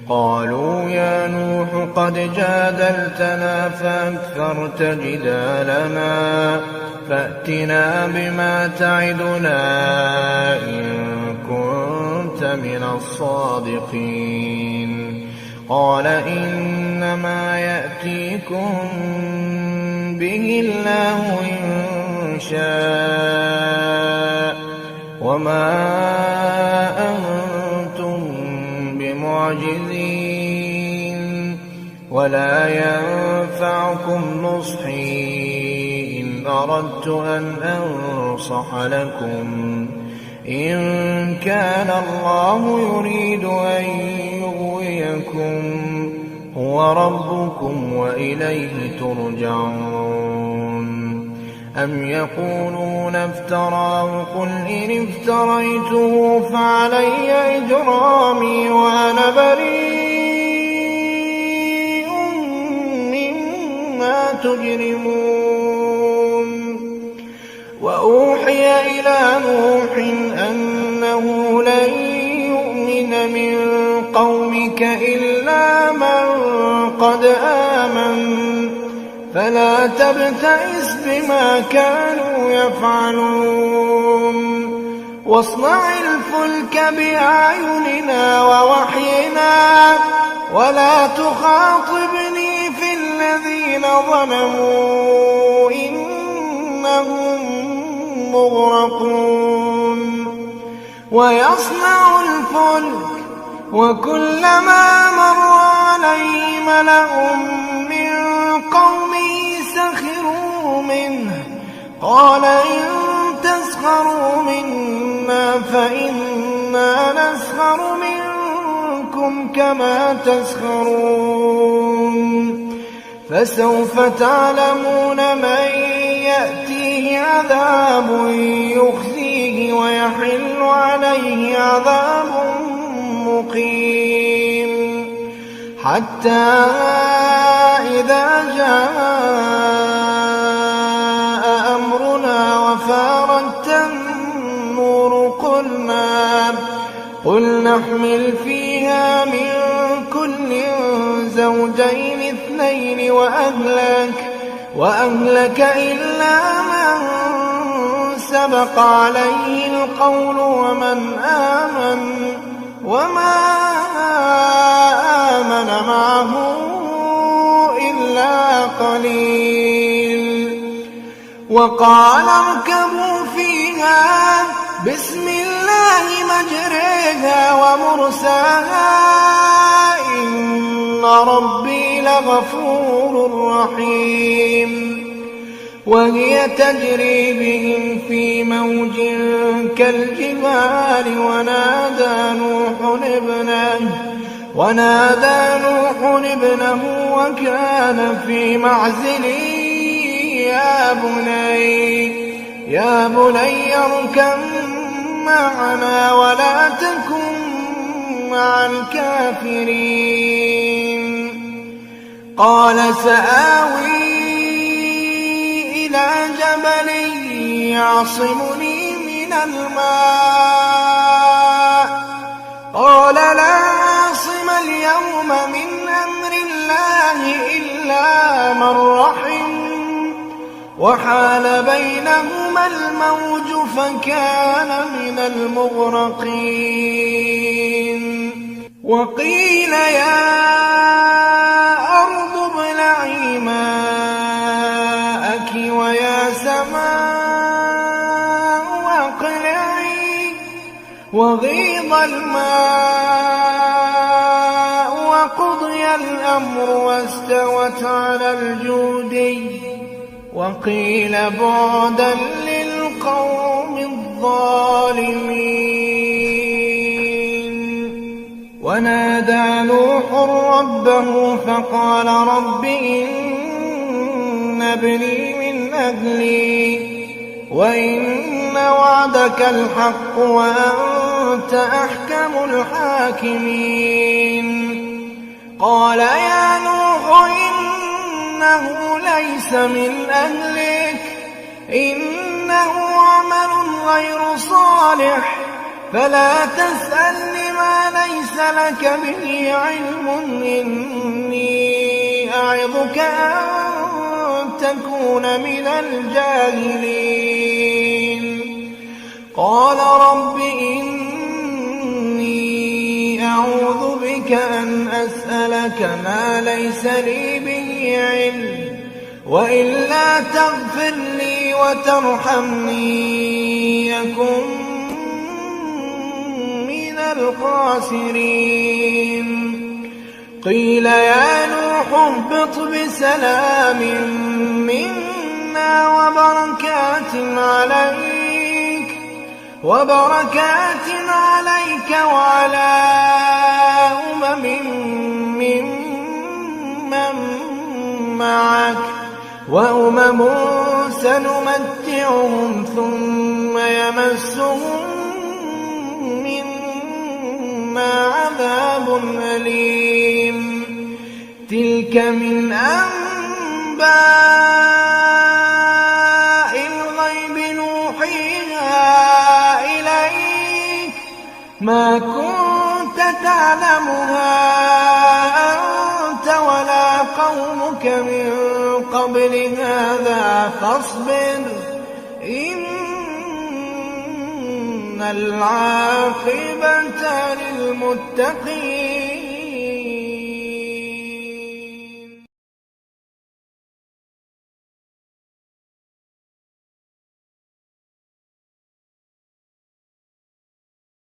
قالوا يا نوح قد جادلتنا فأكثرت جدالنا فأتنا بما تعدنا إن كنت من الصادقين. قال إنما يأتيكم به الله إن شاء وما أنتم بمعجزين ولا ينفعكم نصحي إن أردت أن أنصح لكم إن كان الله يريد أن يغويكم هو ربكم وإليه ترجعون. أم يقولون افتراه قل إن افتريته فعلي إجرامي وأنا بريء مما تجرمون. وأوحي إلى نوح أنه لن يؤمن من قومك إلا من قد آمن فلا تبتئس بما كانوا يفعلون واصنع الفلك بأعيننا ووحينا ولا تخاطبني في الذين ظلموا إنهم مغرقون. ويصنع الفلك وكلما مر عليه ملأ من قومه سخروا منه قال إن تسخروا منا فإنا نسخر منكم كما تسخرون. فسوف تعلمون من يأتيه عذاب يخزيه ويحل عليه عذاب مقيم. حتى إذا جاء أمرنا وفارت النور قل نحمل فيها من كل زوجين اثنين وأهلك إلا من سبق عليه القول وما آمن معه إلا قليل. وقال اركبوا فيها بسم الله مجريها ومرساها إن ربي لغفور رحيم. وهي تجري بهم في موج كالجبال ونادى نوح ابنه وكان في معزل يا بني اركب معنا ولا تكن مع الكافرين. قال سآوي إلى جبل يعصمني من الماء قال لا عاصم اليوم من أمر الله إلا من رحم وحال بينهما الموج فكان من المغرقين. وقيل يا أرض ابلعي ماءك ويا سماء أقلعي وغيض الماء وقضي الأمر واستوت على الجودي وقيل بعدا للقوم الظالمين. ونادى نوح ربه فقال رب إن ابني من أهلي وإن وعدك الحق وأنت أحكم الحاكمين. قال يا نوح إنه ليس من أهلك إنه عمل غير صالح فلا تسألني ما ليس لك به علم إني أعظك أن تكون من الجاهلين قال رب إني أعوذ بك أن أسألك ما ليس لي به علم وإلا تغفر لي وترحمني أكن من الخاسرين قيل يا نوح اهبط بسلام منا وبركات عليك وعلى ممن معك وأمم سنمتعهم ثم يمسهم منا عذاب أليم تلك من أنباء الغيب نوحيها إليك ما كنت تعلمها أنت ولا قومك من قبل هذا فاصبر إن العاقبة للمتقين